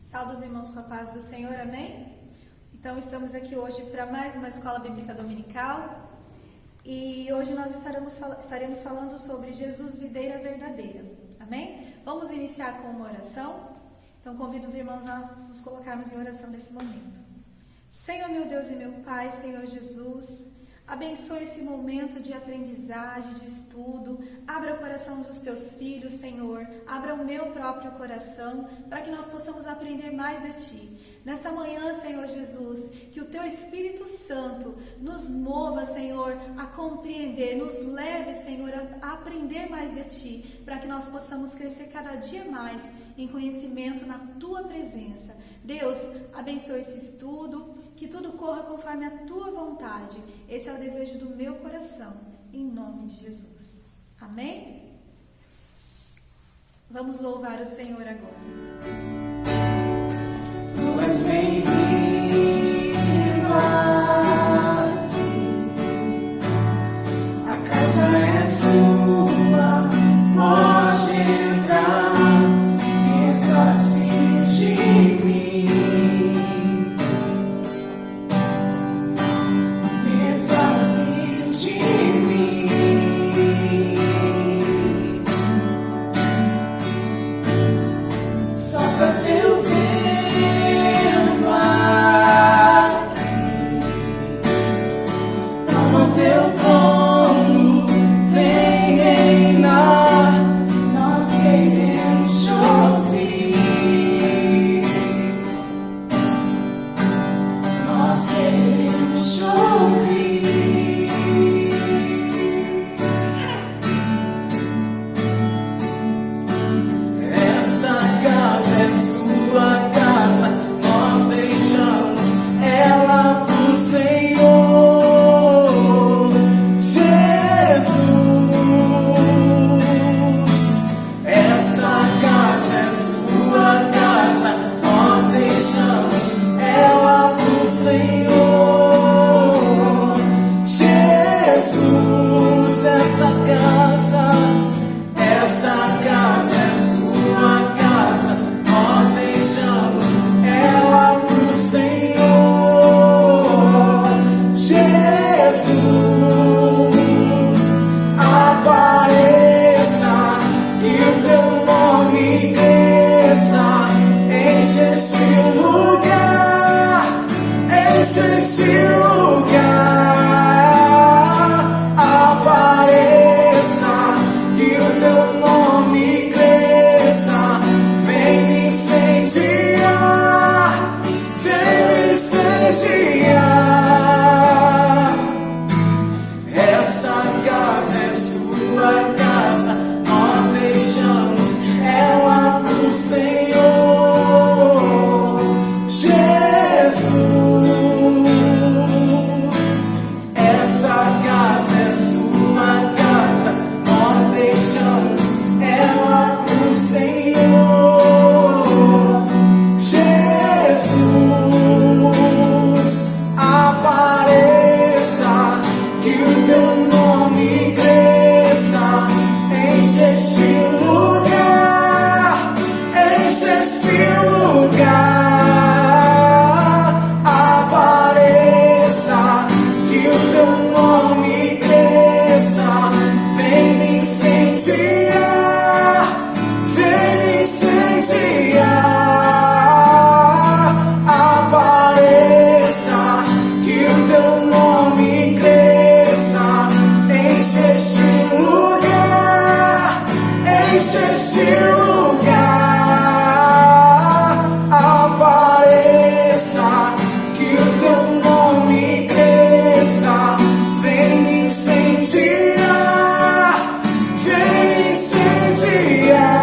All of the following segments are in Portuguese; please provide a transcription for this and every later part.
Saúde os irmãos com a paz do Senhor, amém? Então estamos aqui hoje para mais uma escola bíblica dominical e hoje nós estaremos falando sobre Jesus, videira verdadeira, amém? Vamos iniciar com uma oração, então convido os irmãos a nos colocarmos em oração nesse momento. Senhor meu Deus e meu Pai, Senhor Jesus, abençoe esse momento de aprendizagem, de estudo. Abra o coração dos teus filhos, Senhor. Abra o meu próprio coração para que nós possamos aprender mais de Ti. Nesta manhã, Senhor Jesus, que o Teu Espírito Santo nos mova, Senhor, a compreender, nos leve, Senhor, a aprender mais de Ti, para que nós possamos crescer cada dia mais em conhecimento na Tua presença. Deus, abençoe esse estudo, que tudo corra conforme a Tua vontade. Esse é o desejo do meu coração, em nome de Jesus. Amém? Vamos louvar o Senhor agora. Tu és bem-vinda, a casa é sua, pode entrar, ressacie de mim, ressacie de mim. Sopra teu vento aqui, toma teu trono, vem reinar, nós queremos te ouvir, nós queremos te ouvir. Essa casa é sua casa, nós deixamos ela pro Senhor. Jesus, essa casa é sua casa, nós deixamos ela pro Senhor. Jesus, essa casa é sua casa, nós deixamos ela pro Senhor. Jesus, apareça e o teu nome cresça, enche esse lugar, enche esse lugar. Apareça e o teu nome cresça, vem me incendiar, vem me incendiar. Essa casa é sua casa, nós deixamos ela pro Senhor. Jesus, essa casa é sua casa, nós deixamos ela pro Senhor. Jesus, apareça, que o teu nome cresça, enche este lugar, enche este lugar. Apareça, que o teu nome cresça, vem me incendiar, vem me incendiar. Apareça, que o teu nome cresça, enche este lugar, enche este lugar. Apareça, que o teu nome cresça, vem me incendiar, vem me incendiar.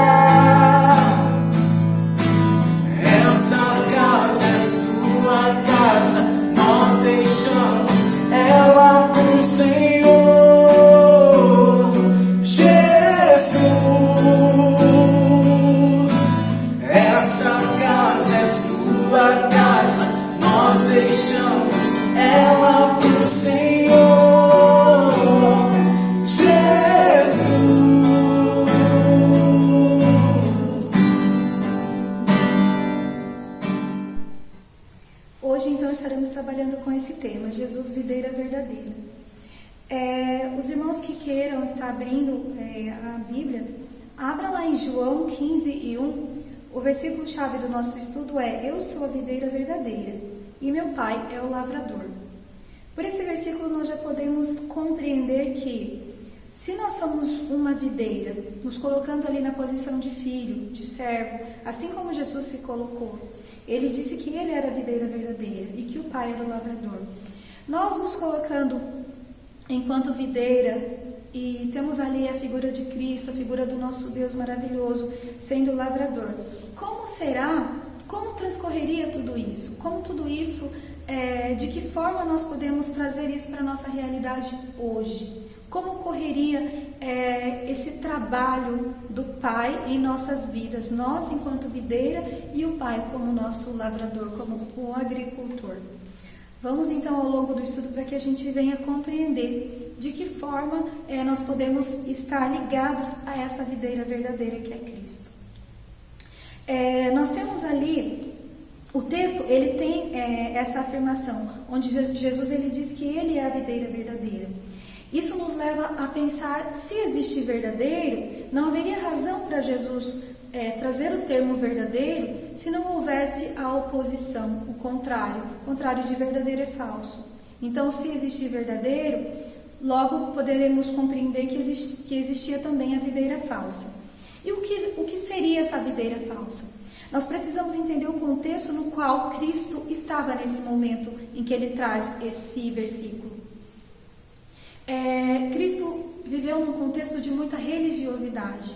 Essa casa é sua casa, nós deixamos ela pro Senhor. Jesus, essa casa é sua casa, nós deixamos ela pro Senhor. Jesus, Hoje, então, estaremos trabalhando com esse tema, Jesus, videira verdadeira. Os irmãos que queiram estar abrindo a Bíblia, abra lá em João 15:1. O versículo-chave do nosso estudo é: Eu sou a videira verdadeira e meu Pai é o lavrador. Por esse versículo nós já podemos compreender que, se nós somos uma videira, nos colocando ali na posição de filho, de servo, assim como Jesus se colocou, ele disse que ele era a videira verdadeira e que o Pai era o lavrador. Nós nos colocando enquanto videira e temos ali a figura de Cristo, a figura do nosso Deus maravilhoso, sendo o lavrador. Como transcorreria tudo isso? Como tudo isso, de que forma nós podemos trazer isso para a nossa realidade hoje? Como ocorreria esse trabalho do Pai em nossas vidas, nós enquanto videira e o Pai como nosso lavrador, como o agricultor? Vamos então ao longo do estudo para que a gente venha compreender de que forma nós podemos estar ligados a essa videira verdadeira que é Cristo. Nós temos ali, o texto ele tem essa afirmação, onde Jesus ele diz que ele é a videira verdadeira. Isso nos leva a pensar, se existe verdadeiro, não haveria razão para Jesus trazer o termo verdadeiro se não houvesse a oposição, o contrário de verdadeiro é falso. Então, se existe verdadeiro, logo poderemos compreender que existia também a videira falsa. E o que seria essa videira falsa? Nós precisamos entender o contexto no qual Cristo estava nesse momento em que ele traz esse versículo. Cristo viveu num contexto de muita religiosidade.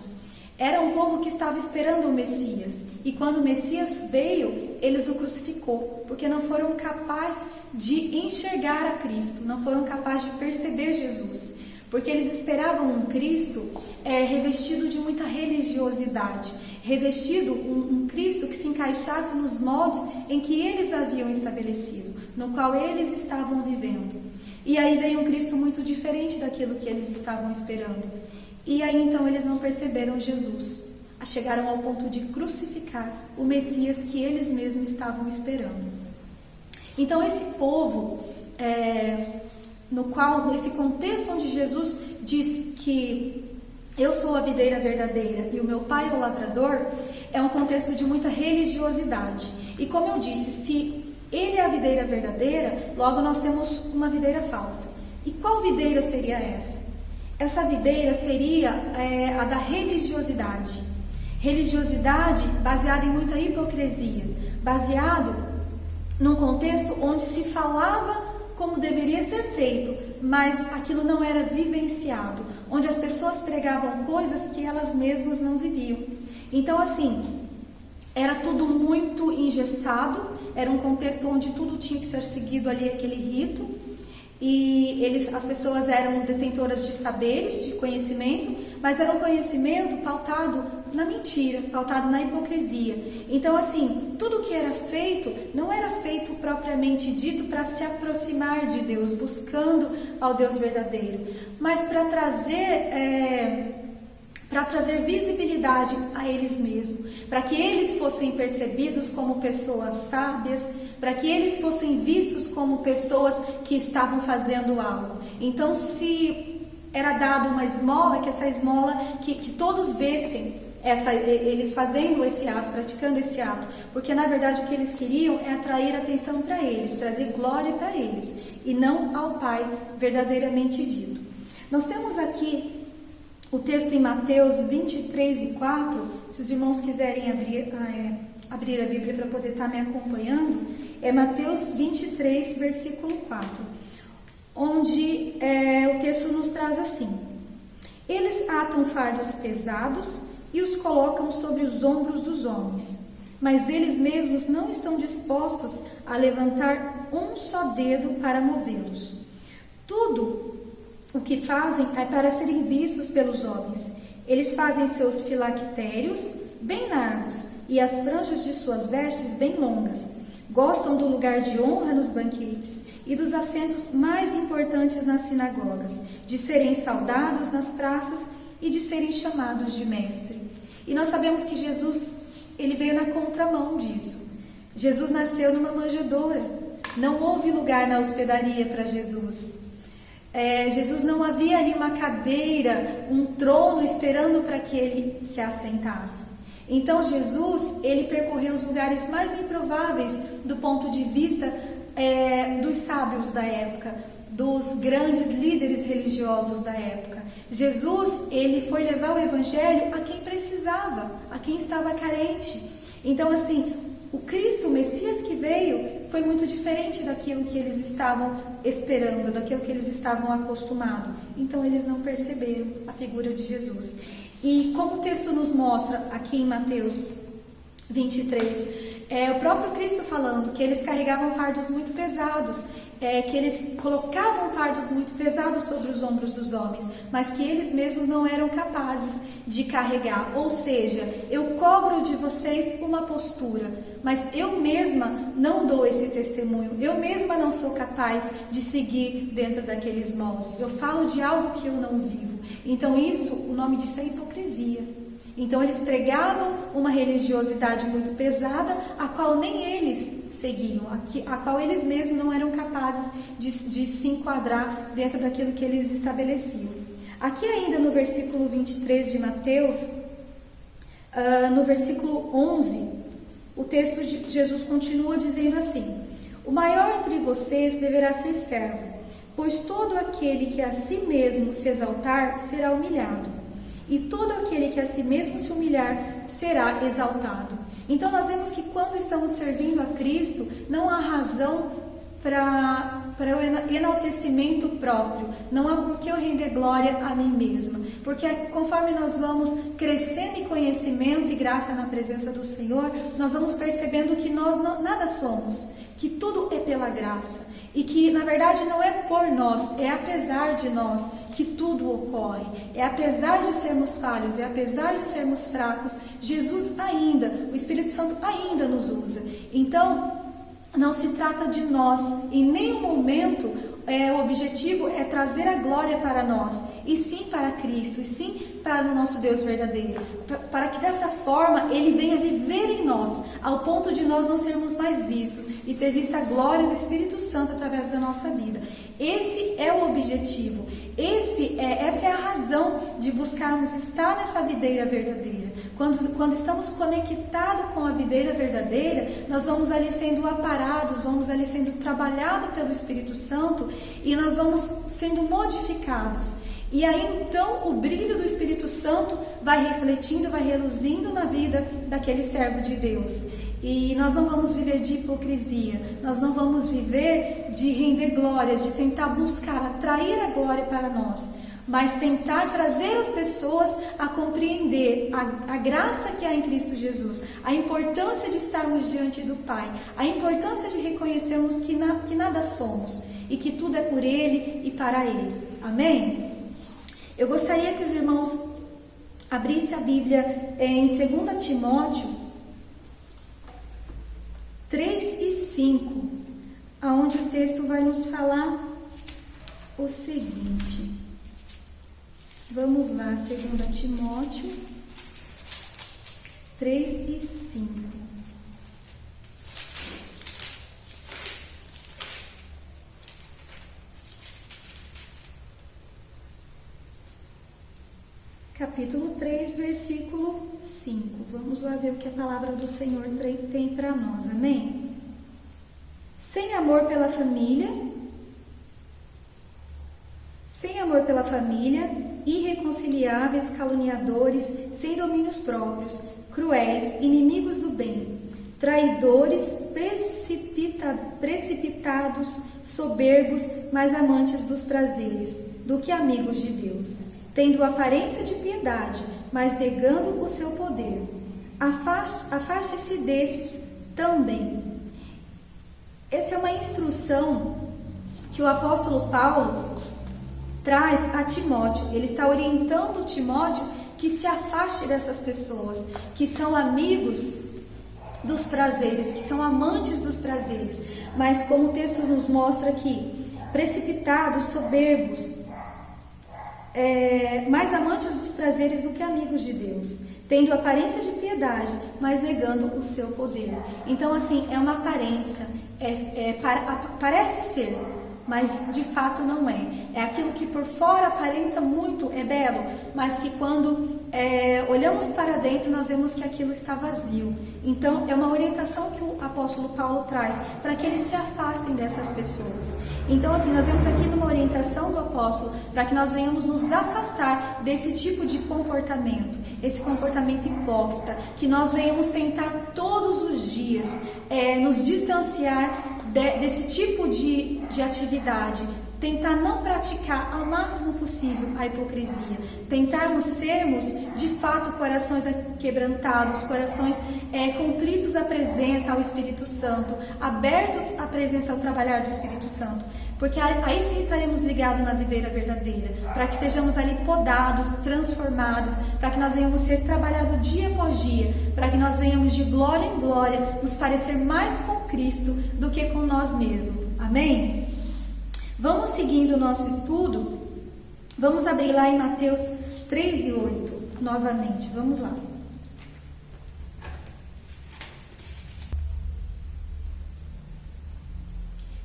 Era um povo que estava esperando o Messias. E quando o Messias veio, eles o crucificou, porque não foram capazes de enxergar a Cristo, não foram capazes de perceber Jesus. Porque eles esperavam um Cristo revestido de muita religiosidade, revestido um Cristo que se encaixasse nos moldes em que eles haviam estabelecido, no qual eles estavam vivendo. E aí veio um Cristo muito diferente daquilo que eles estavam esperando. E aí então eles não perceberam Jesus. Chegaram ao ponto de crucificar o Messias que eles mesmos estavam esperando. Então esse povo, nesse contexto onde Jesus diz que eu sou a videira verdadeira e o meu Pai é o lavrador, é um contexto de muita religiosidade. E como eu disse, se ele é a videira verdadeira, logo nós temos uma videira falsa. E qual videira seria essa? Essa videira seria a da religiosidade. Religiosidade baseada em muita hipocrisia, baseado num contexto onde se falava como deveria ser feito, mas aquilo não era vivenciado, onde as pessoas pregavam coisas que elas mesmas não viviam. Então assim, era tudo muito engessado, era um contexto onde tudo tinha que ser seguido ali, aquele rito, e as pessoas eram detentoras de saberes, de conhecimento, mas era um conhecimento pautado na mentira, pautado na hipocrisia. Então assim, tudo que era feito, não era feito propriamente dito para se aproximar de Deus, buscando ao Deus verdadeiro, mas para trazer visibilidade a eles mesmos, para que eles fossem percebidos como pessoas sábias, para que eles fossem vistos como pessoas que estavam fazendo algo. Então, se era dado uma esmola, que essa esmola, que todos vissem eles fazendo esse ato, praticando esse ato, porque na verdade o que eles queriam é atrair atenção para eles, trazer glória para eles, e não ao Pai verdadeiramente dito. Nós temos aqui o texto em Mateus 23:4, se os irmãos quiserem abrir a Bíblia para poder estar me acompanhando, é Mateus 23, versículo 4, onde o texto nos traz assim: Eles atam fardos pesados e os colocam sobre os ombros dos homens, mas eles mesmos não estão dispostos a levantar um só dedo para movê-los. Tudo o que fazem é para serem vistos pelos homens. Eles fazem seus filactérios bem largos e as franjas de suas vestes bem longas. Gostam do lugar de honra nos banquetes e dos assentos mais importantes nas sinagogas, de serem saudados nas praças e de serem chamados de mestre. E nós sabemos que Jesus, ele veio na contramão disso. Jesus nasceu numa manjedoura. Não houve lugar na hospedaria para Jesus. Jesus não havia ali uma cadeira, um trono esperando para que ele se assentasse. Então Jesus, ele percorreu os lugares mais improváveis do ponto de vista dos sábios da época, dos grandes líderes religiosos da época. Jesus, ele foi levar o evangelho a quem precisava, a quem estava carente. Então assim, o Cristo, o Messias que veio, foi muito diferente daquilo que eles estavam esperando, daquilo que eles estavam acostumados. Então eles não perceberam a figura de Jesus. E como o texto nos mostra aqui em Mateus 23, o próprio Cristo falando que eles carregavam fardos muito pesados, que eles colocavam fardos muito pesados sobre os ombros dos homens, mas que eles mesmos não eram capazes de carregar. Ou seja, eu cobro de vocês uma postura, mas eu mesma não dou esse testemunho, eu mesma não sou capaz de seguir dentro daqueles moldes. Eu falo de algo que eu não vivo. Então isso, o nome disso é hipocrisia. Então eles pregavam uma religiosidade muito pesada, a qual nem eles seguiam, a qual eles mesmos não eram capazes de se enquadrar dentro daquilo que eles estabeleciam. Aqui ainda no versículo 23 de Mateus, no versículo 11, o texto de Jesus continua dizendo assim: o maior entre vocês deverá ser servo, pois todo aquele que a si mesmo se exaltar será humilhado, e todo aquele que a si mesmo se humilhar será exaltado. Então nós vemos que quando estamos servindo a Cristo, não há razão para o enaltecimento próprio, não há por que eu render glória a mim mesma, porque conforme nós vamos crescendo em conhecimento e graça na presença do Senhor, nós vamos percebendo que nós nada somos, que tudo é pela graça. E que na verdade não é por nós, é apesar de nós que tudo ocorre. É apesar de sermos falhos, é apesar de sermos fracos, Jesus ainda, o Espírito Santo ainda nos usa. Então, não se trata de nós, em nenhum momento o objetivo é trazer a glória para nós, e sim para Cristo, e sim para o nosso Deus verdadeiro, para que dessa forma Ele venha viver em nós, ao ponto de nós não sermos mais vistos, e ser vista a glória do Espírito Santo através da nossa vida. Esse é o objetivo, essa é a razão de buscarmos estar nessa videira verdadeira. Quando estamos conectados com a videira verdadeira, nós vamos ali sendo aparados, vamos ali sendo trabalhados pelo Espírito Santo, e nós vamos sendo modificados. E aí então o brilho do Espírito Santo vai refletindo, vai reluzindo na vida daquele servo de Deus. E nós não vamos viver de hipocrisia, nós não vamos viver de render glórias, de tentar buscar, atrair a glória para nós, mas tentar trazer as pessoas a compreender a graça que há em Cristo Jesus, a importância de estarmos diante do Pai, a importância de reconhecermos que nada somos e que tudo é por Ele e para Ele. Amém? Eu gostaria que os irmãos abrissem a Bíblia em 2 Timóteo 3 e 5, aonde o texto vai nos falar o seguinte. Vamos lá, 2 Timóteo 3 e 5. Capítulo 3, versículo 5. Vamos lá ver o que a palavra do Senhor tem para nós, amém? Sem amor pela família, irreconciliáveis, caluniadores, sem domínios próprios, cruéis, inimigos do bem, traidores, precipitados, soberbos, mais amantes dos prazeres do que amigos de Deus, tendo aparência de piedade, mas negando o seu poder. Afaste-se desses também. Essa é uma instrução que o apóstolo Paulo traz a Timóteo. Ele está orientando Timóteo que se afaste dessas pessoas, que são amigos dos prazeres, que são amantes dos prazeres, mas como o texto nos mostra aqui, precipitados, soberbos, mais amantes dos prazeres do que amigos de Deus, tendo aparência de piedade, mas negando o seu poder. Então, assim, é uma aparência, parece ser, mas de fato não é. É aquilo que por fora aparenta muito, é belo, mas que quando olhamos para dentro, nós vemos que aquilo está vazio. Então, é uma orientação que o apóstolo Paulo traz para que eles se afastem dessas pessoas. Então, assim, nós vemos aqui numa orientação do apóstolo para que nós venhamos nos afastar desse tipo de comportamento, esse comportamento hipócrita, que nós venhamos tentar todos os dias nos distanciar desse tipo de atividade, tentar não praticar ao máximo possível a hipocrisia, tentarmos sermos de fato corações quebrantados, corações contritos à presença ao Espírito Santo, abertos à presença ao trabalhar do Espírito Santo, porque aí sim estaremos ligados na videira verdadeira, para que sejamos ali podados, transformados, para que nós venhamos ser trabalhados dia após dia, para que nós venhamos de glória em glória nos parecer mais com Cristo do que com nós mesmos. Amém? Vamos seguindo o nosso estudo, vamos abrir lá em Mateus 3:8, novamente, vamos lá.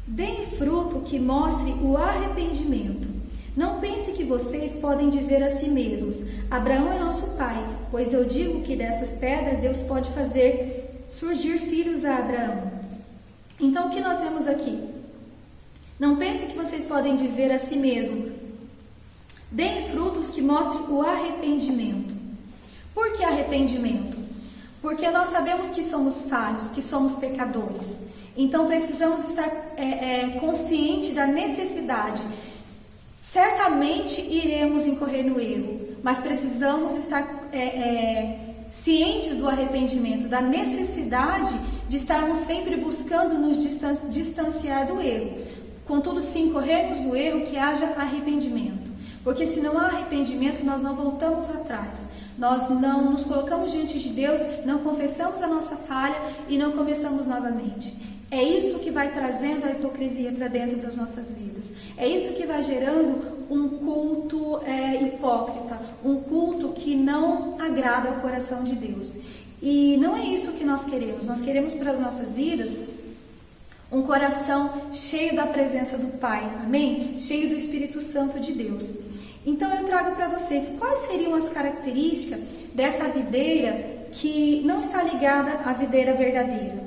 Deem fruto que mostre o arrependimento. Não pense que vocês podem dizer a si mesmos: Abraão é nosso pai, pois eu digo que dessas pedras Deus pode fazer surgir filhos a Abraão. Então, o que nós vemos aqui? Não pense que vocês podem dizer a si mesmo: deem frutos que mostrem o arrependimento. Por que arrependimento? Porque nós sabemos que somos falhos, que somos pecadores. Então precisamos estar conscientes da necessidade. Certamente iremos incorrer no erro, mas precisamos estar cientes do arrependimento, da necessidade de estarmos sempre buscando nos distanciar do erro. Contudo, se incorrermos no erro, que haja arrependimento. Porque se não há arrependimento, nós não voltamos atrás. Nós não nos colocamos diante de Deus, não confessamos a nossa falha e não começamos novamente. É isso que vai trazendo a hipocrisia para dentro das nossas vidas. É isso que vai gerando um culto hipócrita, um culto que não agrada ao coração de Deus. E não é isso que nós queremos. Nós queremos para as nossas vidas um coração cheio da presença do Pai, amém? Cheio do Espírito Santo de Deus. Então eu trago para vocês quais seriam as características dessa videira que não está ligada à videira verdadeira.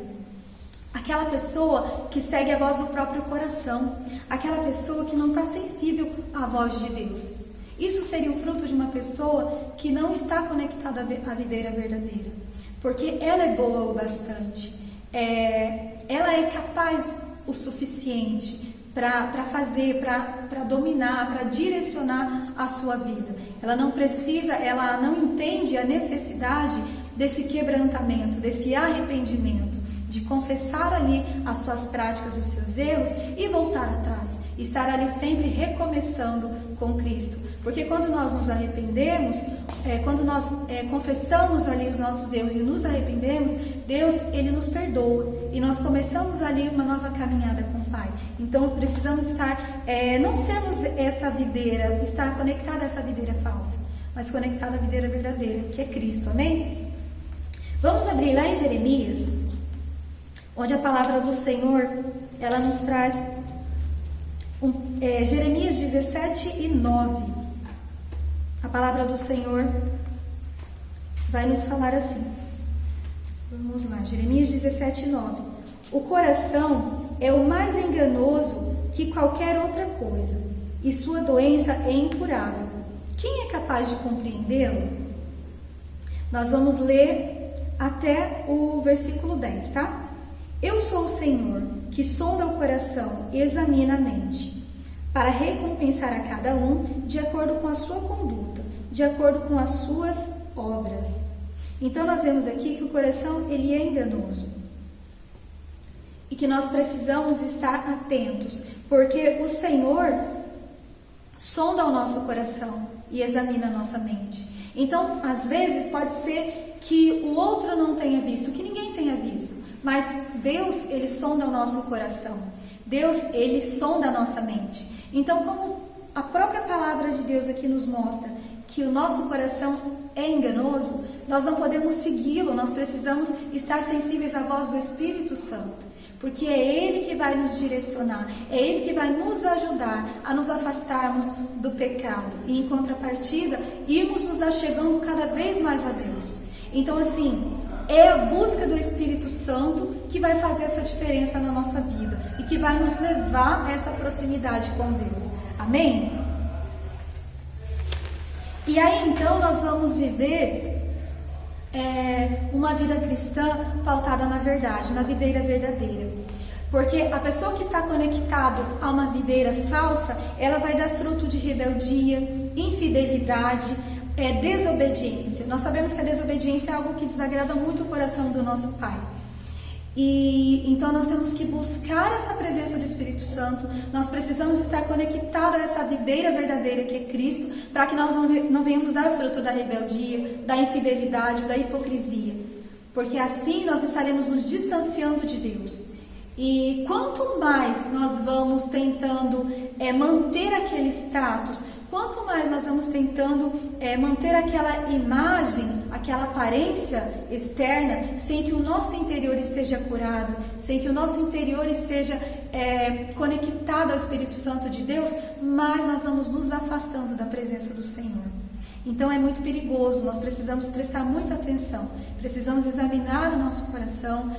Aquela pessoa que segue a voz do próprio coração, aquela pessoa que não está sensível à voz de Deus. Isso seria o fruto de uma pessoa que não está conectada à videira verdadeira, porque ela é boa o bastante, ela é capaz o suficiente para fazer, para dominar, para direcionar a sua vida. Ela não precisa, ela não entende a necessidade desse quebrantamento, desse arrependimento, de confessar ali as suas práticas, os seus erros e voltar atrás, estar ali sempre recomeçando com Cristo, porque quando nós nos arrependemos, quando nós confessamos ali os nossos erros e nos arrependemos, Deus, Ele nos perdoa e nós começamos ali uma nova caminhada com o Pai. Então precisamos estar, não sermos essa videira, estar conectada a essa videira falsa, mas conectada à videira verdadeira, que é Cristo, amém? Vamos abrir lá em Jeremias, onde a palavra do Senhor, ela nos traz Jeremias 17:9. A palavra do Senhor vai nos falar assim. Vamos lá, Jeremias 17:9. O coração é o mais enganoso que qualquer outra coisa, e sua doença é incurável. Quem é capaz de compreendê-lo? Nós vamos ler até o versículo 10, tá? Eu sou o Senhor, que sonda o coração e examina a mente, para recompensar a cada um de acordo com a sua conduta, de acordo com as suas obras. Então nós vemos aqui que o coração, ele é enganoso. E que nós precisamos estar atentos, porque o Senhor sonda o nosso coração e examina a nossa mente. Então, às vezes, pode ser que o outro não tenha visto, que ninguém tenha visto. Mas Deus, Ele sonda o nosso coração. Deus, Ele sonda a nossa mente. Então, como a própria palavra de Deus aqui nos mostra, que que o nosso coração é enganoso, nós não podemos segui-lo, nós precisamos estar sensíveis à voz do Espírito Santo, porque é Ele que vai nos direcionar, é Ele que vai nos ajudar a nos afastarmos do pecado e, em contrapartida, irmos nos achegando cada vez mais a Deus. Então, assim, é a busca do Espírito Santo que vai fazer essa diferença na nossa vida e que vai nos levar a essa proximidade com Deus. Amém? E aí, então, nós vamos viver uma vida cristã pautada na verdade, na videira verdadeira. Porque a pessoa que está conectada a uma videira falsa, ela vai dar fruto de rebeldia, infidelidade, desobediência. Nós sabemos que a desobediência é algo que desagrada muito o coração do nosso Pai. E então nós temos que buscar essa presença do Espírito Santo. Nós precisamos estar conectados a essa videira verdadeira que é Cristo, para que nós não venhamos dar fruto da rebeldia, da infidelidade, da hipocrisia. Porque assim nós estaremos nos distanciando de Deus. E quanto mais nós vamos tentando manter aquele status, quanto mais nós vamos tentando manter aquela imagem, aquela aparência externa, sem que o nosso interior esteja curado, sem que o nosso interior esteja conectado ao Espírito Santo de Deus, mais nós vamos nos afastando da presença do Senhor. Então é muito perigoso, nós precisamos prestar muita atenção, precisamos examinar o nosso coração,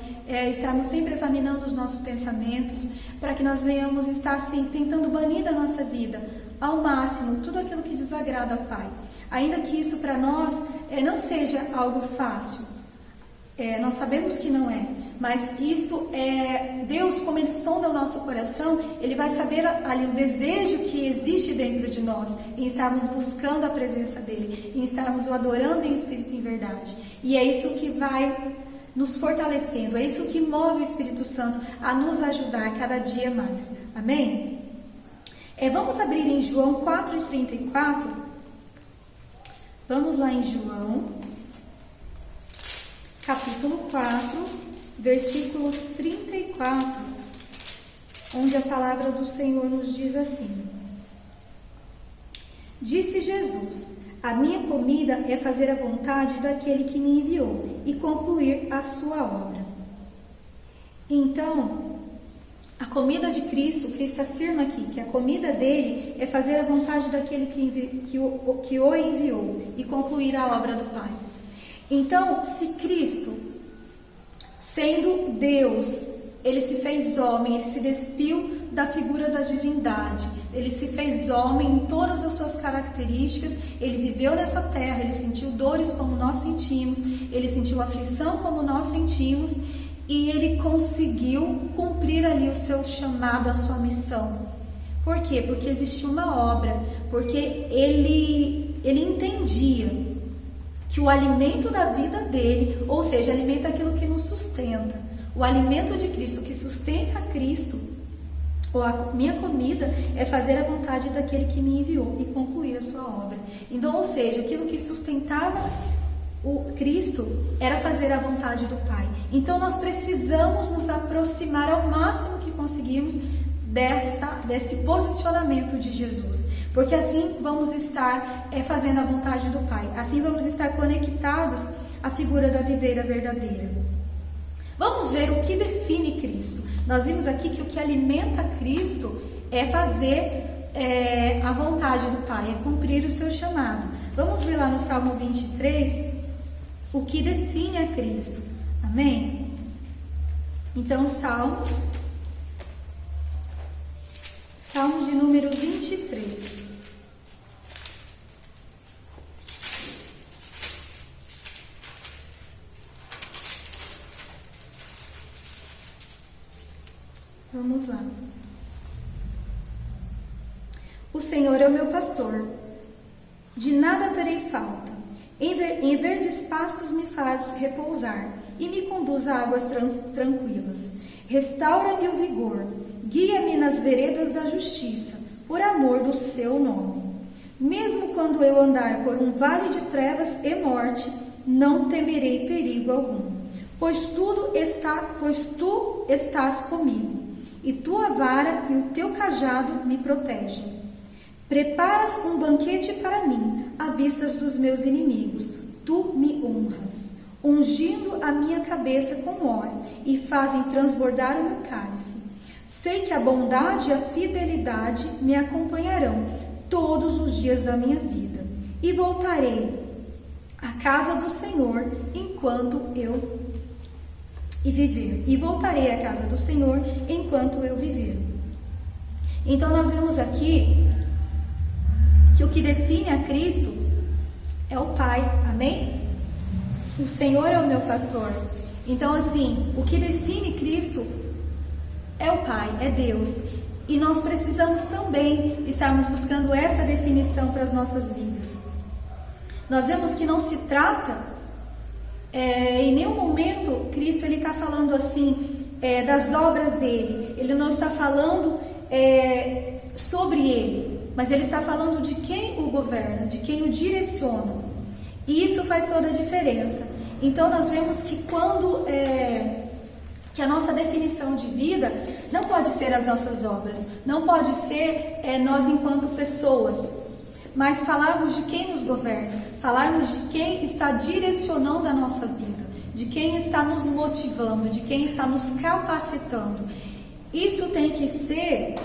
estarmos sempre examinando os nossos pensamentos, para que nós venhamos estar assim, tentando banir da nossa vida ao máximo tudo aquilo que desagrada ao Pai. Ainda que isso para nós não seja algo fácil, nós sabemos que não é, mas isso Deus, como Ele sonda o nosso coração, Ele vai saber ali o desejo que existe dentro de nós, em estarmos buscando a presença dEle, em estarmos o adorando em espírito e em verdade. E é isso que vai nos fortalecendo, é isso que move o Espírito Santo a nos ajudar cada dia mais. Amém? Vamos abrir em João 4:34. Vamos lá em João, capítulo 4, versículo 34, onde a palavra do Senhor nos diz assim: Disse Jesus: A minha comida é fazer a vontade daquele que me enviou e concluir a sua obra. Então, a comida de Cristo afirma aqui que a comida dele é fazer a vontade daquele que o enviou e concluir a obra do Pai. Então, se Cristo, sendo Deus, ele se fez homem, ele se despiu da figura da divindade, ele se fez homem em todas as suas características, ele viveu nessa terra, ele sentiu dores como nós sentimos, ele sentiu aflição como nós sentimos, e ele conseguiu cumprir ali o seu chamado, a sua missão. Por quê? Porque existia uma obra, porque ele entendia que o alimento da vida dele, ou seja, alimenta aquilo que nos sustenta, o alimento de Cristo, que sustenta a Cristo, ou a minha comida é fazer a vontade daquele que me enviou e concluir a sua obra. Então, ou seja, aquilo que sustentava o Cristo era fazer a vontade do Pai. Então nós precisamos nos aproximar ao máximo que conseguirmos desse posicionamento de Jesus, porque assim vamos estar fazendo a vontade do Pai, assim vamos estar conectados à figura da videira verdadeira. Vamos ver o que define Cristo. Nós vimos aqui que o que alimenta Cristo é fazer a vontade do Pai, é cumprir o seu chamado. Vamos ver lá no Salmo 23 o que define a Cristo. Amém? Então, Salmo de número 23. Vamos lá. O Senhor é o meu pastor, de nada terei falta. Em verdes pastos me faz repousar e me conduz a águas tranquilas. Restaura-me o vigor, guia-me nas veredas da justiça, por amor do seu nome. Mesmo quando eu andar por um vale de trevas e morte, não temerei perigo algum, pois tu estás comigo, e tua vara e o teu cajado me protegem. Preparas um banquete para mim, à vista dos meus inimigos. Tu me honras, ungindo a minha cabeça com óleo, e fazem transbordar o meu cálice. Sei que a bondade e a fidelidade me acompanharão todos os dias da minha vida, e voltarei à casa do Senhor enquanto eu viver. E voltarei à casa do Senhor enquanto eu viver. Então nós vemos aqui que o que define a Cristo é o Pai, amém? O Senhor é o meu pastor. Então assim, o que define Cristo é o Pai, é Deus. E nós precisamos também estarmos buscando essa definição para as nossas vidas. Nós vemos que não se trata, em nenhum momento, Cristo ele está falando assim, das obras dele. Ele não está falando sobre ele, mas ele está falando de quem o governa, de quem o direciona. E isso faz toda a diferença. Então nós vemos que quando que a nossa definição de vida não pode ser as nossas obras, não pode ser nós enquanto pessoas, mas falarmos de quem nos governa, falarmos de quem está direcionando a nossa vida, de quem está nos motivando, de quem está nos capacitando. Isso tem que ser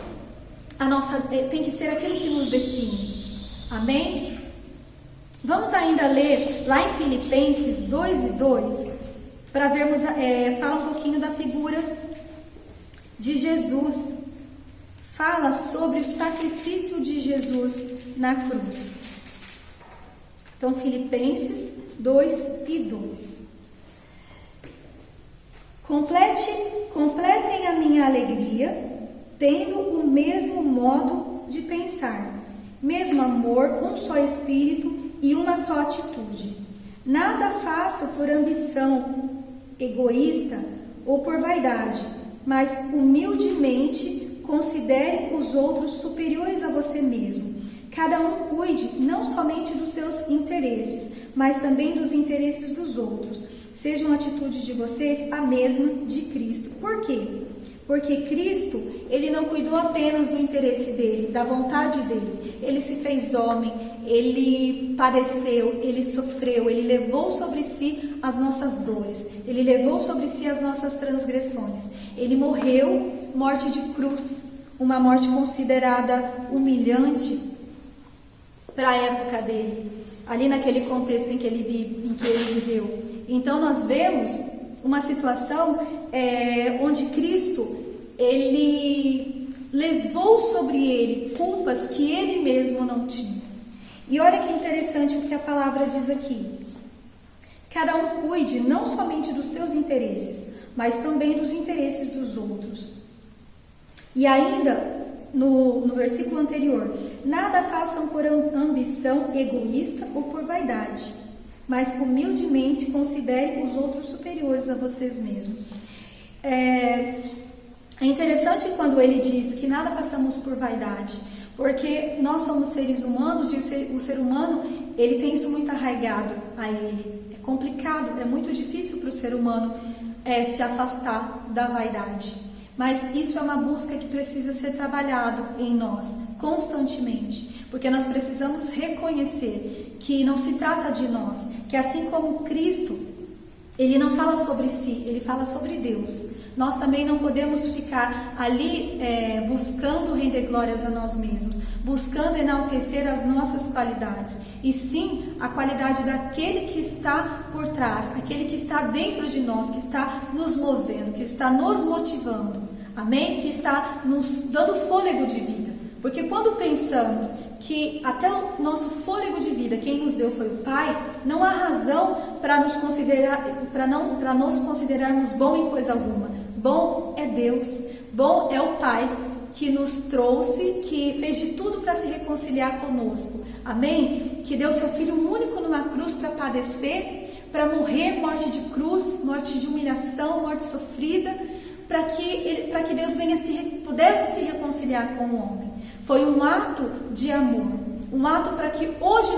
tem que ser aquilo que nos define. Amém? Vamos ainda ler lá em Filipenses 2:2, para vermos, fala um pouquinho da figura de Jesus. Fala sobre o sacrifício de Jesus na cruz. Então, Filipenses 2:2. Completem a minha alegria, tendo o mesmo modo de pensar, mesmo amor, um só espírito e uma só atitude. Nada faça por ambição egoísta ou por vaidade, mas humildemente considere os outros superiores a você mesmo. Cada um cuide não somente dos seus interesses, mas também dos interesses dos outros. Sejam atitudes de vocês a mesma de Cristo. Por quê? Porque Cristo, ele não cuidou apenas do interesse dele, da vontade dele. Ele se fez homem, ele padeceu, ele sofreu, ele levou sobre si as nossas dores, ele levou sobre si as nossas transgressões. Ele morreu, morte de cruz, uma morte considerada humilhante para a época dele, ali naquele contexto em que ele viveu. Então nós vemos uma situação onde Cristo, ele levou sobre ele culpas que ele mesmo não tinha. E olha que interessante o que a palavra diz aqui. Cada um cuide não somente dos seus interesses, mas também dos interesses dos outros. E ainda, no versículo anterior, nada façam por ambição egoísta ou por vaidade, mas humildemente considerem os outros superiores a vocês mesmos. É interessante quando ele diz que nada façamos por vaidade, porque nós somos seres humanos e o ser humano, ele tem isso muito arraigado a ele. É complicado, é muito difícil para o ser humano se afastar da vaidade. Mas isso é uma busca que precisa ser trabalhado em nós constantemente, porque nós precisamos reconhecer que não se trata de nós, que assim como Cristo, ele não fala sobre si, ele fala sobre Deus. Nós também não podemos ficar ali buscando render glórias a nós mesmos, buscando enaltecer as nossas qualidades, e sim a qualidade daquele que está por trás, aquele que está dentro de nós, que está nos movendo, que está nos motivando, amém? Que está nos dando fôlego de vida. Porque quando pensamos que até o nosso fôlego de vida, quem nos deu foi o Pai, não há razão para nos considerarmos bom em coisa alguma. Bom é Deus, bom é o Pai que nos trouxe, que fez de tudo para se reconciliar conosco, amém? Que deu seu Filho único numa cruz para padecer, para morrer, morte de cruz, morte de humilhação, morte sofrida, para que Deus pudesse se reconciliar com o homem. Foi um ato de amor. um ato para que hoje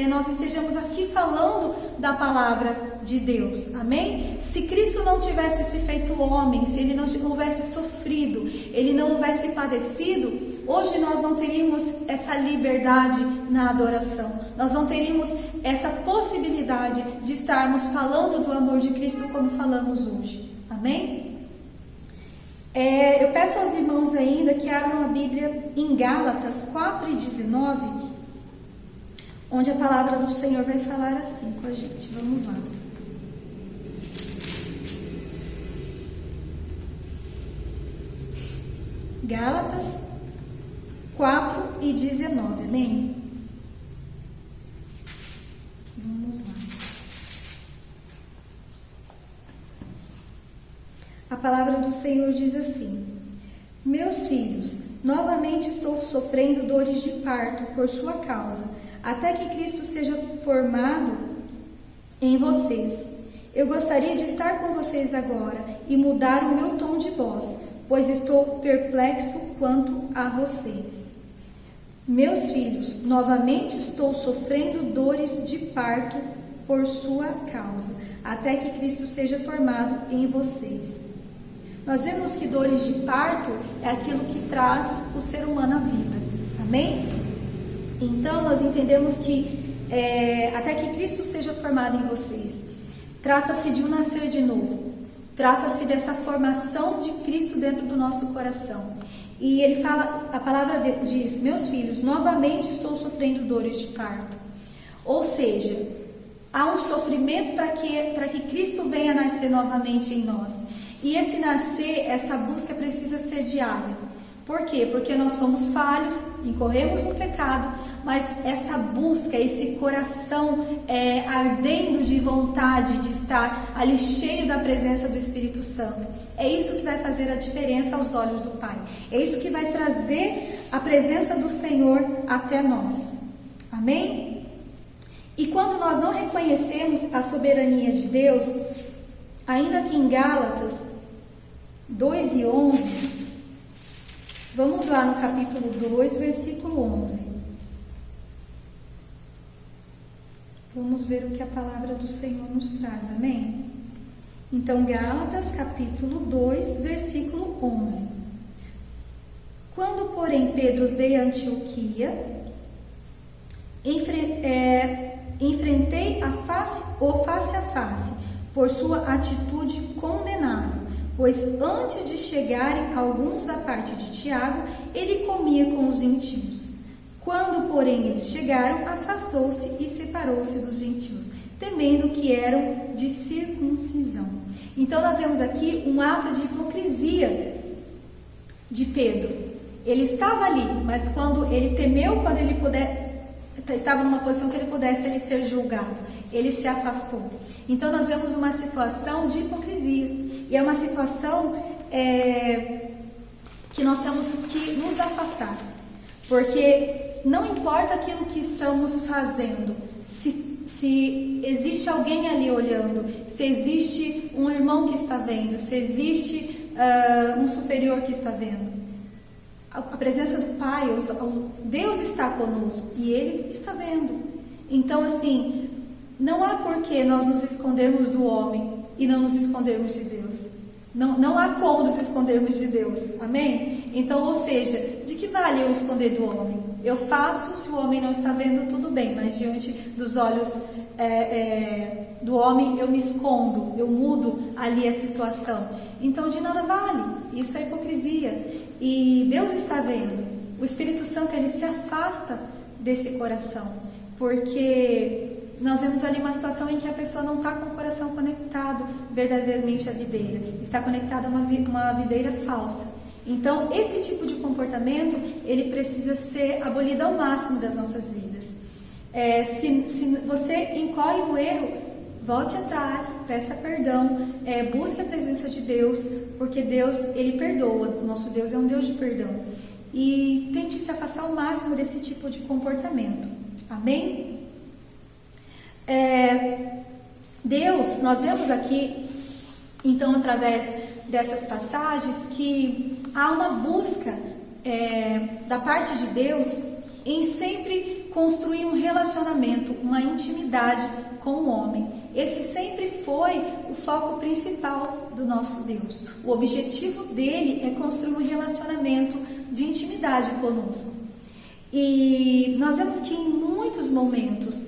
nós estejamos aqui falando da palavra de Deus, amém? Se Cristo não tivesse se feito homem, se ele não houvesse sofrido, ele não houvesse padecido, hoje nós não teríamos essa liberdade na adoração, nós não teríamos essa possibilidade de estarmos falando do amor de Cristo como falamos hoje, amém? Eu peço aos irmãos ainda que abram a Bíblia em Gálatas 4:19, onde a palavra do Senhor vai falar assim com a gente. Vamos lá. Gálatas 4:19, amém? Vamos lá. A palavra do Senhor diz assim: Meus filhos, novamente estou sofrendo dores de parto por sua causa, até que Cristo seja formado em vocês. Eu gostaria de estar com vocês agora e mudar o meu tom de voz, pois estou perplexo quanto a vocês. Meus filhos, novamente estou sofrendo dores de parto por sua causa, até que Cristo seja formado em vocês. Nós vemos que dores de parto é aquilo que traz o ser humano à vida, amém? Então nós entendemos que até que Cristo seja formado em vocês, trata-se de um nascer de novo, trata-se dessa formação de Cristo dentro do nosso coração. E ele fala, a palavra diz: meus filhos, novamente estou sofrendo dores de parto. Ou seja, há um sofrimento para que Cristo venha nascer novamente em nós. E esse nascer, essa busca precisa ser diária. Por quê? Porque nós somos falhos, incorremos no pecado, mas essa busca, esse coração ardendo de vontade de estar ali cheio da presença do Espírito Santo, é isso que vai fazer a diferença aos olhos do Pai. É isso que vai trazer a presença do Senhor até nós. Amém? E quando nós não reconhecemos a soberania de Deus, ainda que em Gálatas 2:11, vamos lá no capítulo 2, versículo 11. Vamos ver o que a palavra do Senhor nos traz, amém? Então, Gálatas, capítulo 2, versículo 11. Quando, porém, Pedro veio a Antioquia, enfrentei face a face, por sua atitude condenável, pois antes de chegarem alguns da parte de Tiago, ele comia com os gentios. Quando, porém, eles chegaram, afastou-se e separou-se dos gentios, temendo que eram de circuncisão. Então, nós vemos aqui um ato de hipocrisia de Pedro. Ele estava ali, mas quando ele temeu, quando ele estava numa posição que ele pudesse ele ser julgado, ele se afastou. Então, nós vemos uma situação de hipocrisia. E é uma situação que nós temos que nos afastar. Porque não importa aquilo que estamos fazendo, se existe alguém ali olhando, se existe um irmão que está vendo, se existe um superior que está vendo, a presença do Pai, Deus está conosco e Ele está vendo. Então, assim, não há por que nós nos escondermos do homem e não nos escondermos de Deus. Não há como nos escondermos de Deus, amém? Então, ou seja, de que vale eu esconder do homem? Eu faço, se o homem não está vendo, tudo bem, mas diante dos olhos do homem eu me escondo, eu mudo ali a situação. Então, de nada vale, isso é hipocrisia. E Deus está vendo, o Espírito Santo ele se afasta desse coração, porque nós vemos ali uma situação em que a pessoa não está com o coração conectado verdadeiramente à videira, está conectado a uma videira falsa. Então, esse tipo de comportamento, ele precisa ser abolido ao máximo das nossas vidas. Se você incorre no erro, volte atrás, peça perdão, busque a presença de Deus, porque Deus, Ele perdoa, o nosso Deus é um Deus de perdão. E tente se afastar ao máximo desse tipo de comportamento. Amém? Deus, nós vemos aqui, então, através dessas passagens, que há uma busca da parte de Deus em sempre construir um relacionamento, uma intimidade com o homem. Esse sempre foi o foco principal do nosso Deus. O objetivo dele é construir um relacionamento de intimidade conosco. E nós vemos que em muitos momentos,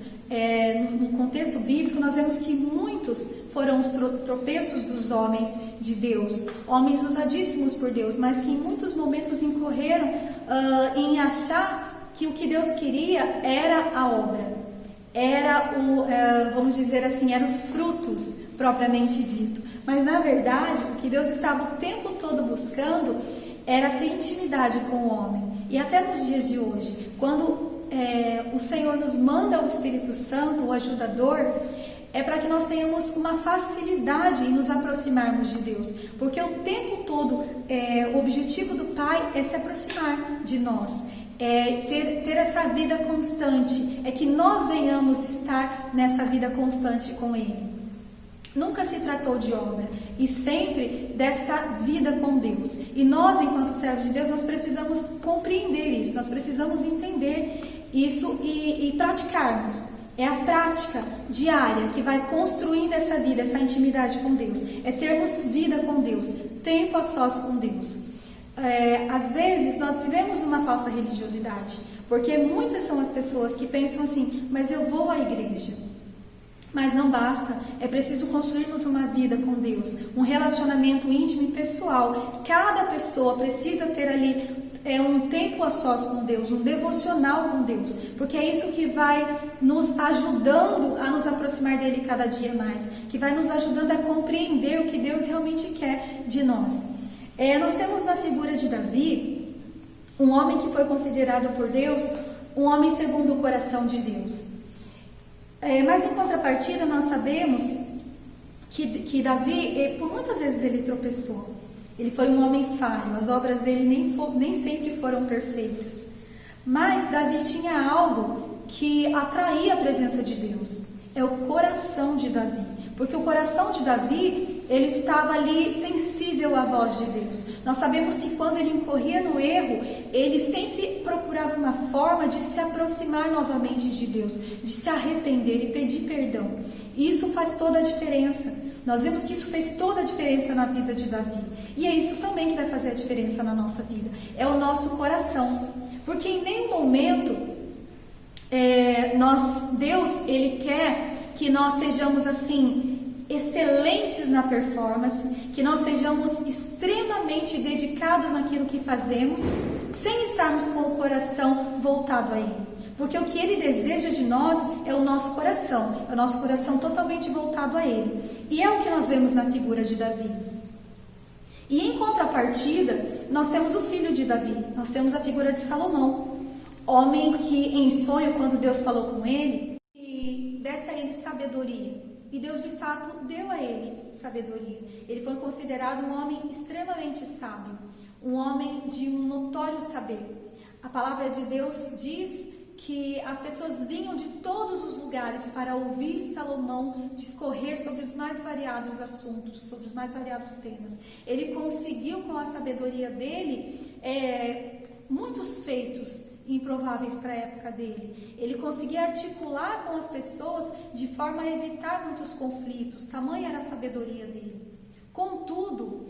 no contexto bíblico, nós vemos que muitos foram os tropeços dos homens de Deus, homens usadíssimos por Deus, mas que em muitos momentos incorreram em achar que o que Deus queria era a obra, era vamos dizer assim, eram os frutos propriamente dito. Mas na verdade, o que Deus estava o tempo todo buscando era ter intimidade com o homem. E até nos dias de hoje, quando o Senhor nos manda o Espírito Santo, o ajudador, é para que nós tenhamos uma facilidade em nos aproximarmos de Deus, porque o tempo todo o objetivo do Pai é se aproximar de nós, ter essa vida constante, é que nós venhamos estar nessa vida constante com Ele. Nunca se tratou de obra, e sempre dessa vida com Deus. E nós, enquanto servos de Deus, nós precisamos compreender isso, nós precisamos entender isso e praticarmos. É a prática diária que vai construindo essa vida, essa intimidade com Deus. É termos vida com Deus, tempo a sós com Deus. Às vezes nós vivemos uma falsa religiosidade, porque muitas são as pessoas que pensam assim: mas eu vou à igreja. Mas não basta, é preciso construirmos uma vida com Deus, um relacionamento íntimo e pessoal. Cada pessoa precisa ter ali um tempo a sós com Deus, um devocional com Deus, porque é isso que vai nos ajudando a nos aproximar dele cada dia mais, que vai nos ajudando a compreender o que Deus realmente quer de nós. Nós temos na figura de Davi, um homem que foi considerado por Deus um homem segundo o coração de Deus. Mas em contrapartida nós sabemos que Davi, por muitas vezes ele tropeçou. Ele foi um homem falho, as obras dele nem sempre foram perfeitas. Mas Davi tinha algo que atraía a presença de Deus. É o coração de Davi. Porque o coração de Davi, ele estava ali sensível à voz de Deus. Nós sabemos que quando ele incorria no erro, ele sempre procurava uma forma de se aproximar novamente de Deus, de se arrepender e pedir perdão. E isso faz toda a diferença. Nós vemos que isso fez toda a diferença na vida de Davi. E é isso também que vai fazer a diferença na nossa vida. É o nosso coração. Porque em nenhum momento Deus, Ele quer que nós sejamos assim, excelentes na performance, que nós sejamos extremamente dedicados naquilo que fazemos, sem estarmos com o coração voltado a Ele. Porque o que Ele deseja de nós é o nosso coração totalmente voltado a Ele. E é o que nós vemos na figura de Davi. E em contrapartida, nós temos o filho de Davi, nós temos a figura de Salomão, homem que em sonho, quando Deus falou com ele, e desse a ele sabedoria. E Deus de fato deu a ele sabedoria. Ele foi considerado um homem extremamente sábio, um homem de um notório saber. A palavra de Deus diz que as pessoas vinham de todos os lugares para ouvir Salomão discorrer sobre os mais variados assuntos, sobre os mais variados temas. Ele conseguiu, com a sabedoria dele, muitos feitos improváveis para a época dele. Ele conseguia articular com as pessoas de forma a evitar muitos conflitos. Tamanha era a sabedoria dele. Contudo,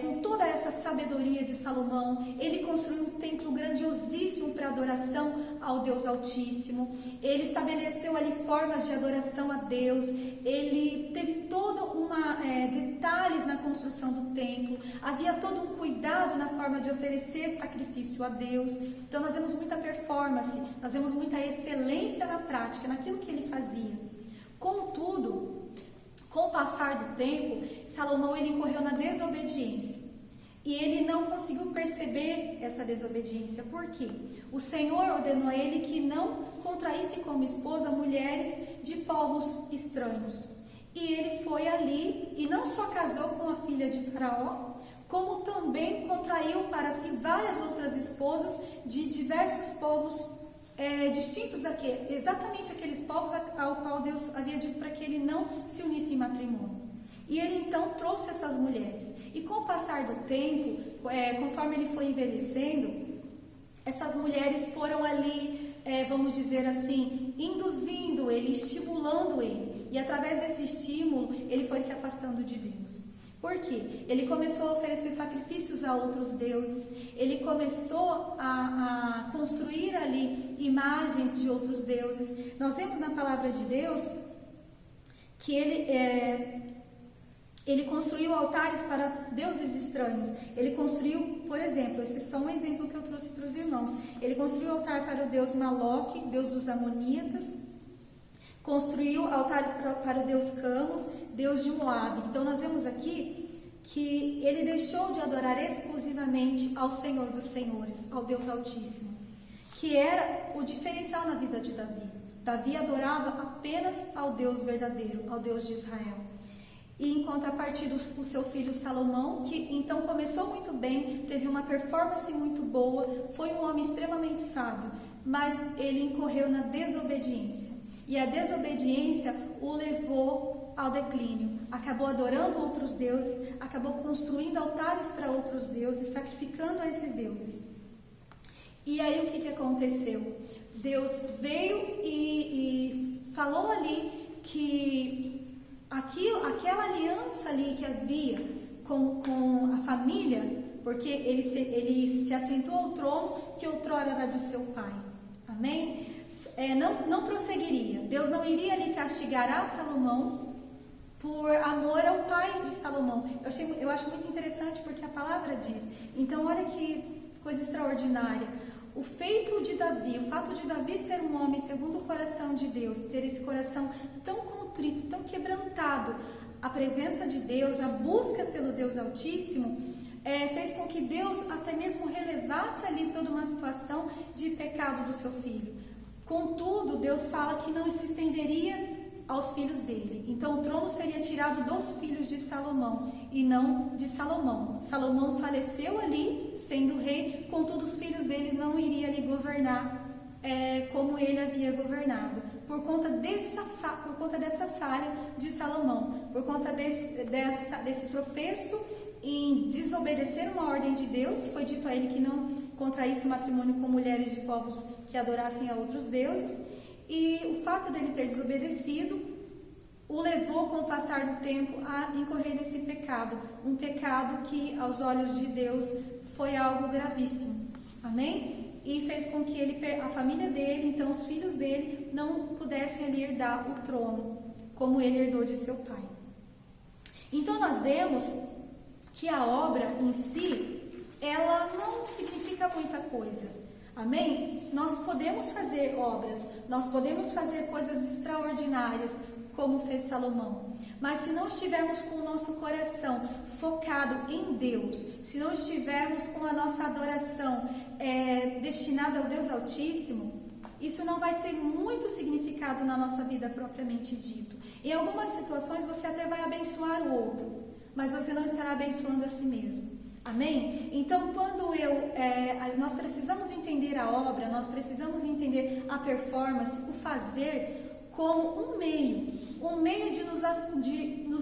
com toda essa sabedoria de Salomão, ele construiu um templo grandiosíssimo para adoração ao Deus Altíssimo. Ele estabeleceu ali formas de adoração a Deus. Ele teve detalhes na construção do templo. Havia todo um cuidado na forma de oferecer sacrifício a Deus. Então nós vemos muita performance, nós vemos muita excelência na prática, naquilo que ele fazia. Contudo, com o passar do tempo, Salomão ele incorreu na desobediência. E ele não conseguiu perceber essa desobediência. Por quê? O Senhor ordenou a ele que não contraísse como esposa mulheres de povos estranhos. E ele foi ali e não só casou com a filha de Faraó, como também contraiu para si várias outras esposas de diversos povos distintos daquele, exatamente aqueles povos ao qual Deus havia dito para que ele não se unisse em matrimônio. E ele então trouxe essas mulheres. E com o passar do tempo, conforme ele foi envelhecendo, essas mulheres foram ali vamos dizer assim, induzindo ele, estimulando ele. E através desse estímulo, ele foi se afastando de Deus. Por quê? Ele começou a oferecer sacrifícios a outros deuses, ele começou a construir ali imagens de outros deuses. Nós vemos na palavra de Deus que ele construiu altares para deuses estranhos. Ele construiu, por exemplo, esse é só um exemplo que eu trouxe para os irmãos. Ele construiu altar para o deus Maloque, deus dos Amonitas. Construiu altares para o deus Camus, deus de Moabe. Então nós vemos aqui que ele deixou de adorar exclusivamente ao Senhor dos Senhores, ao Deus Altíssimo, que era o diferencial na vida de Davi. Davi adorava apenas ao Deus verdadeiro, ao Deus de Israel. E em contrapartida, o seu filho Salomão, que então começou muito bem, teve uma performance muito boa, foi um homem extremamente sábio, mas ele incorreu na desobediência. E a desobediência o levou ao declínio. Acabou adorando outros deuses, acabou construindo altares para outros deuses, sacrificando a esses deuses. E aí o que aconteceu? Deus veio e falou ali que aquela aliança ali que havia com a família, porque ele se assentou ao trono que outrora era de seu pai. Amém? Não prosseguiria. Deus não iria ali castigar a Salomão por amor ao pai de Salomão. Eu acho muito interessante porque a palavra diz. Então olha que coisa extraordinária. O fato de Davi ser um homem segundo o coração de Deus, ter esse coração tão contrito, tão quebrantado, a presença de Deus, a busca pelo Deus Altíssimo, fez com que Deus até mesmo relevasse ali toda uma situação de pecado do seu filho. Contudo, Deus fala que não se estenderia aos filhos dele. Então o trono seria tirado dos filhos de Salomão e não de Salomão. Salomão faleceu ali, sendo rei, contudo os filhos dele não iriam ali governar como ele havia governado. Por conta dessa falha de Salomão, por conta desse tropeço em desobedecer uma ordem de Deus, foi dito a ele que não contraísse matrimônio com mulheres de povos que adorassem a outros deuses, e o fato dele ter desobedecido o levou, com o passar do tempo, a incorrer nesse pecado, um pecado que aos olhos de Deus foi algo gravíssimo, amém? E fez com que a família dele, então os filhos dele, não pudessem ali herdar o trono, como ele herdou de seu pai. Então nós vemos que a obra em si, ela não significa muita coisa, amém? Nós podemos fazer obras, nós podemos fazer coisas extraordinárias, como fez Salomão, mas se não estivermos com o nosso coração focado em Deus, se não estivermos com a nossa adoração destinada ao Deus Altíssimo, isso não vai ter muito significado na nossa vida propriamente dito. Em algumas situações você até vai abençoar o outro, mas você não estará abençoando a si mesmo. Amém? Então, quando nós precisamos entender a obra, nós precisamos entender a performance, o fazer como um meio de nos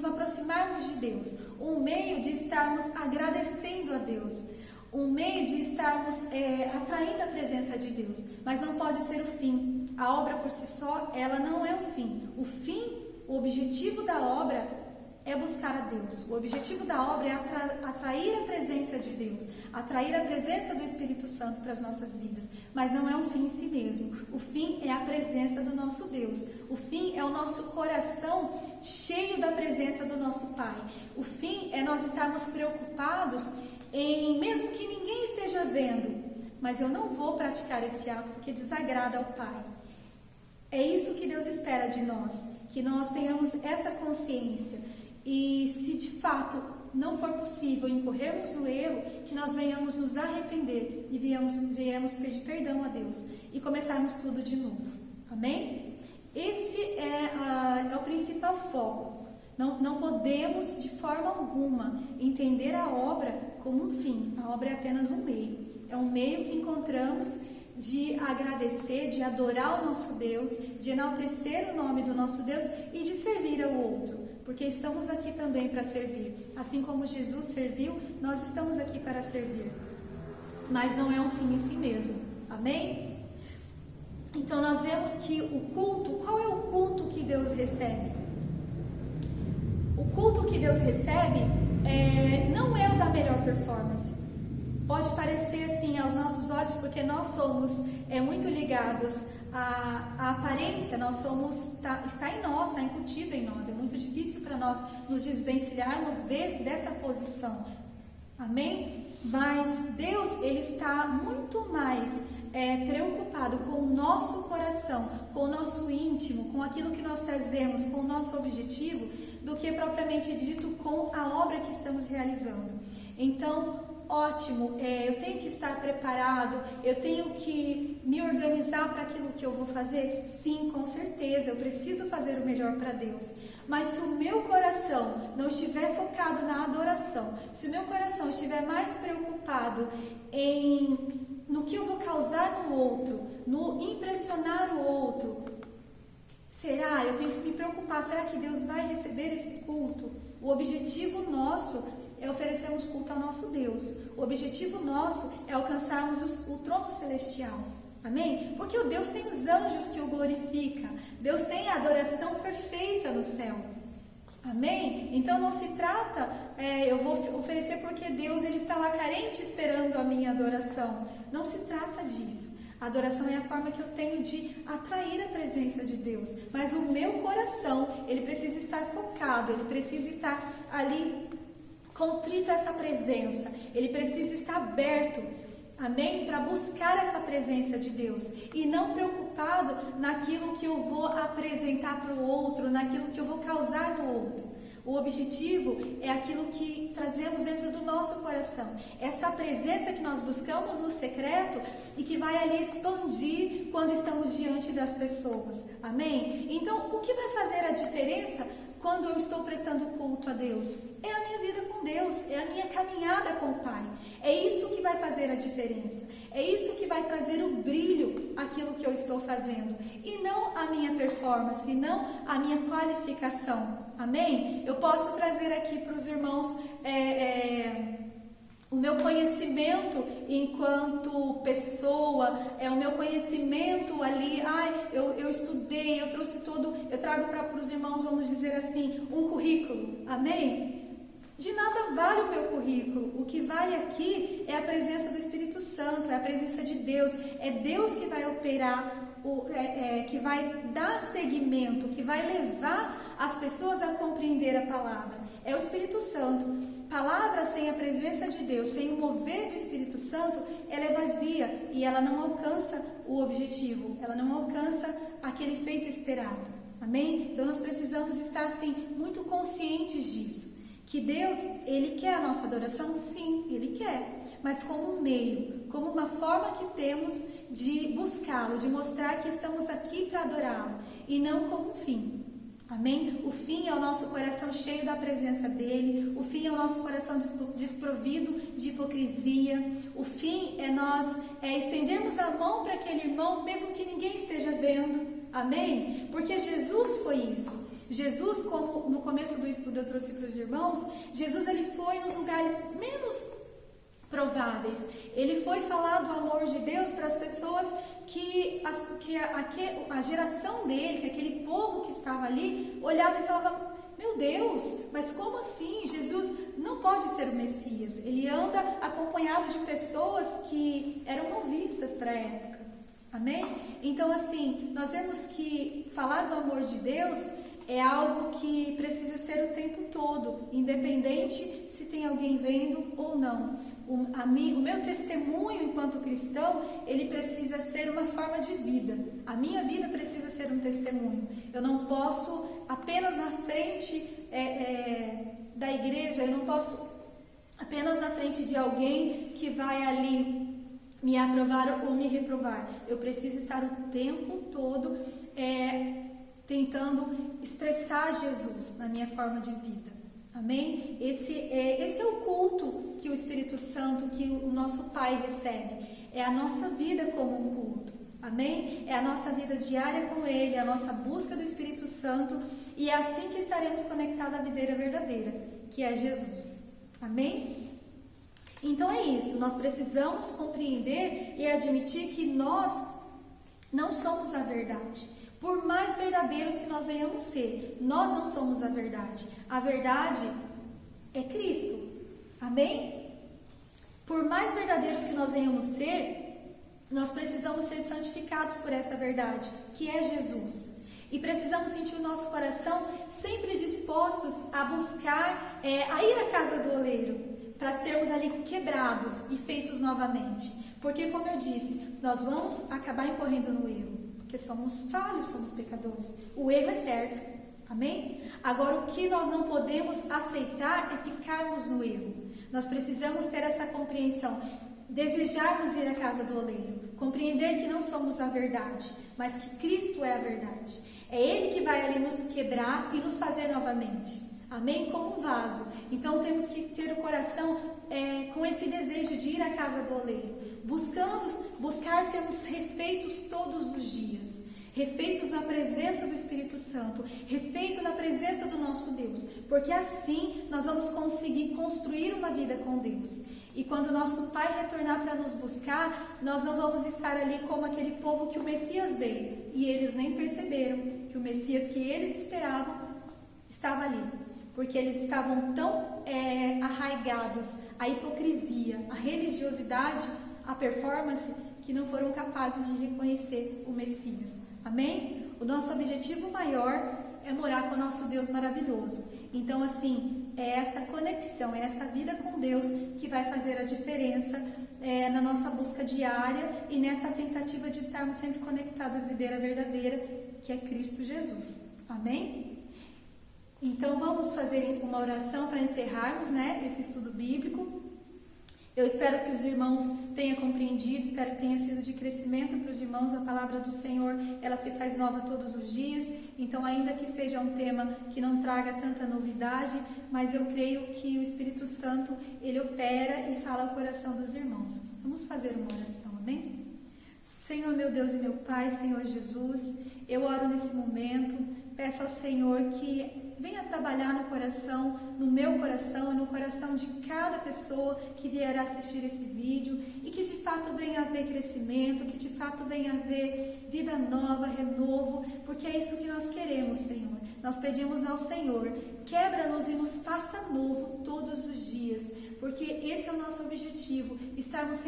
aproximarmos de Deus, um meio de estarmos agradecendo a Deus, um meio de estarmos atraindo a presença de Deus, mas não pode ser o fim. A obra por si só, ela não é o fim. O objetivo da obra é buscar a Deus. O objetivo da obra é atrair a presença de Deus, atrair a presença do Espírito Santo para as nossas vidas, mas não é um fim em si mesmo. O fim é a presença do nosso Deus. O fim é o nosso coração cheio da presença do nosso Pai. O fim é nós estarmos preocupados em, mesmo que ninguém esteja vendo, mas eu não vou praticar esse ato porque desagrada ao Pai. É isso que Deus espera de nós, que nós tenhamos essa consciência. E se de fato não for possível incorrermos no erro, que nós venhamos nos arrepender e venhamos pedir perdão a Deus e começarmos tudo de novo. Amém? Esse é o principal foco. Não podemos de forma alguma entender a obra como um fim. A obra é apenas um meio. É um meio que encontramos de agradecer, de adorar o nosso Deus, de enaltecer o nome do nosso Deus e de servir ao outro. Porque estamos aqui também para servir. Assim como Jesus serviu, nós estamos aqui para servir. Mas não é um fim em si mesmo. Amém? Então nós vemos que o culto, qual é o culto que Deus recebe? O culto que Deus recebe não é o da melhor performance. Pode parecer assim aos nossos olhos, porque nós somos muito ligados à aparência, nós somos, está em nós, está incutido em nós. É muito difícil para nós nos desvencilharmos dessa posição. Amém? Mas Deus, Ele está muito mais preocupado com o nosso coração, com o nosso íntimo, com aquilo que nós trazemos, com o nosso objetivo, do que propriamente dito com a obra que estamos realizando. Então, ótimo, eu tenho que estar preparado, eu tenho que me organizar para aquilo que eu vou fazer? Sim, com certeza, eu preciso fazer o melhor para Deus. Mas se o meu coração não estiver focado na adoração, se o meu coração estiver mais preocupado no que eu vou causar no outro, no impressionar o outro, eu tenho que me preocupar, será que Deus vai receber esse culto? O objetivo nosso é oferecermos culto ao nosso Deus. O objetivo nosso é alcançarmos o trono celestial. Amém? Porque o Deus tem os anjos que o glorificam. Deus tem a adoração perfeita no céu. Amém? Então não se trata, eu vou oferecer porque Deus ele está lá carente esperando a minha adoração. Não se trata disso. A adoração é a forma que eu tenho de atrair a presença de Deus. Mas o meu coração, ele precisa estar focado, ele precisa estar ali contrito a essa presença. Ele precisa estar aberto, amém? Para buscar essa presença de Deus. E não preocupado naquilo que eu vou apresentar para o outro, naquilo que eu vou causar no outro. O objetivo é aquilo que trazemos dentro do nosso coração. Essa presença que nós buscamos no secreto e que vai ali expandir quando estamos diante das pessoas. Amém? Então, o que vai fazer a diferença quando eu estou prestando culto a Deus? É a minha vida com Deus, é a minha caminhada com o Pai. É isso que vai fazer a diferença. É isso que vai trazer o brilho àquilo que eu estou fazendo. E não a minha performance, não a minha qualificação. Amém? Eu posso trazer aqui para os irmãos o meu conhecimento enquanto pessoa, o meu conhecimento ali, eu estudei, eu trouxe eu trago para os irmãos, vamos dizer assim, um currículo. Amém? De nada vale o meu currículo. O que vale aqui é a presença do Espírito Santo, é a presença de Deus. É Deus que vai operar, que vai dar seguimento, que vai levar as pessoas a compreender a palavra. É o Espírito Santo. Palavra sem a presença de Deus, sem o mover do Espírito Santo, ela é vazia e ela não alcança o objetivo, ela não alcança aquele feito esperado. Amém? Então nós precisamos estar assim muito conscientes disso. Que Deus, Ele quer a nossa adoração? Sim, Ele quer. Mas como um meio, como uma forma que temos de buscá-lo, de mostrar que estamos aqui para adorá-lo. E não como um fim. Amém? O fim é o nosso coração cheio da presença dEle. O fim é o nosso coração desprovido de hipocrisia. O fim é nós estendermos a mão para aquele irmão, mesmo que ninguém esteja vendo. Amém? Porque Jesus foi isso. Jesus, como no começo do estudo eu trouxe para os irmãos, Jesus ele foi nos lugares menos prováveis. Ele foi falar do amor de Deus para as pessoas que a geração dele, que aquele povo que estava ali, olhava e falava: meu Deus, mas como assim? Jesus não pode ser o Messias. Ele anda acompanhado de pessoas que eram mal vistas para a época. Amém? Então assim, nós vemos que falar do amor de Deus é algo que precisa ser o tempo todo, independente se tem alguém vendo ou não. O meu testemunho enquanto cristão, ele precisa ser uma forma de vida. A minha vida precisa ser um testemunho. Eu não posso apenas na frente da igreja, eu não posso apenas na frente de alguém que vai ali me aprovar ou me reprovar. Eu preciso estar o tempo todo tentando expressar Jesus na minha forma de vida. Amém? Esse é o culto que o Espírito Santo, que o nosso Pai recebe. É a nossa vida como um culto. Amém? É a nossa vida diária com Ele, a nossa busca do Espírito Santo. E é assim que estaremos conectados à videira verdadeira, que é Jesus. Amém? Então é isso. Nós precisamos compreender e admitir que nós não somos a verdade. Por mais verdadeiros que nós venhamos ser, nós não somos a verdade. A verdade é Cristo. Amém? Por mais verdadeiros que nós venhamos ser, nós precisamos ser santificados por essa verdade, que é Jesus. E precisamos sentir o nosso coração sempre dispostos a buscar, a ir à casa do oleiro, para sermos ali quebrados e feitos novamente. Porque, como eu disse, nós vamos acabar incorrendo no erro, porque somos falhos, somos pecadores. O erro é certo, amém? Agora, o que nós não podemos aceitar é ficarmos no erro. Nós precisamos ter essa compreensão, desejarmos ir à casa do oleiro, compreender que não somos a verdade, mas que Cristo é a verdade. É Ele que vai ali nos quebrar e nos fazer novamente. Amém? Como um vaso. Então temos que ter o coração com esse desejo de ir à casa do oleiro, buscar sermos refeitos todos os dias, refeitos na presença do Espírito Santo, refeitos na presença do nosso Deus, porque assim nós vamos conseguir construir uma vida com Deus. E quando nosso Pai retornar para nos buscar, nós não vamos estar ali como aquele povo que o Messias veio e eles nem perceberam que o Messias que eles esperavam estava ali, porque eles estavam tão arraigados à hipocrisia, à religiosidade, à performance, que não foram capazes de reconhecer o Messias. Amém? O nosso objetivo maior é morar com o nosso Deus maravilhoso. Então, assim, é essa conexão, é essa vida com Deus que vai fazer a diferença na nossa busca diária e nessa tentativa de estarmos sempre conectados à videira verdadeira, que é Cristo Jesus. Amém? Então, vamos fazer uma oração para encerrarmos, esse estudo bíblico. Eu espero que os irmãos tenham compreendido, espero que tenha sido de crescimento para os irmãos. A palavra do Senhor, ela se faz nova todos os dias. Então, ainda que seja um tema que não traga tanta novidade, mas eu creio que o Espírito Santo, ele opera e fala ao coração dos irmãos. Vamos fazer uma oração, amém? Senhor, meu Deus e meu Pai, Senhor Jesus, eu oro nesse momento, peço ao Senhor que venha trabalhar no coração, no meu coração e no coração de cada pessoa que vier assistir esse vídeo e que de fato venha haver crescimento, que de fato venha haver vida nova, renovo, porque é isso que nós queremos, Senhor. Nós pedimos ao Senhor, quebra-nos e nos faça novo todos os dias, porque esse é o nosso objetivo, estarmos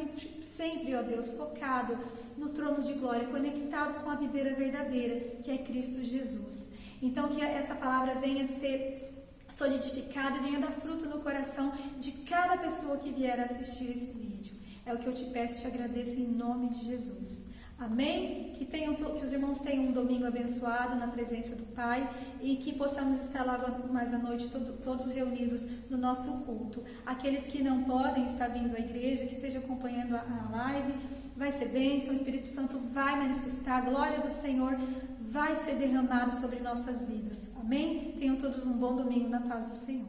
sempre, ó Deus, focados no trono de glória, conectados com a videira verdadeira, que é Cristo Jesus. Então, que essa palavra venha ser solidificada e venha dar fruto no coração de cada pessoa que vier assistir esse vídeo. É o que eu te peço e te agradeço em nome de Jesus. Amém? Que os irmãos tenham um domingo abençoado na presença do Pai e que possamos estar logo mais à noite todos reunidos no nosso culto. Aqueles que não podem estar vindo à igreja, que estejam acompanhando a live, vai ser bênção, o Espírito Santo vai manifestar, a glória do Senhor vai ser derramado sobre nossas vidas. Amém? Tenham todos um bom domingo na paz do Senhor.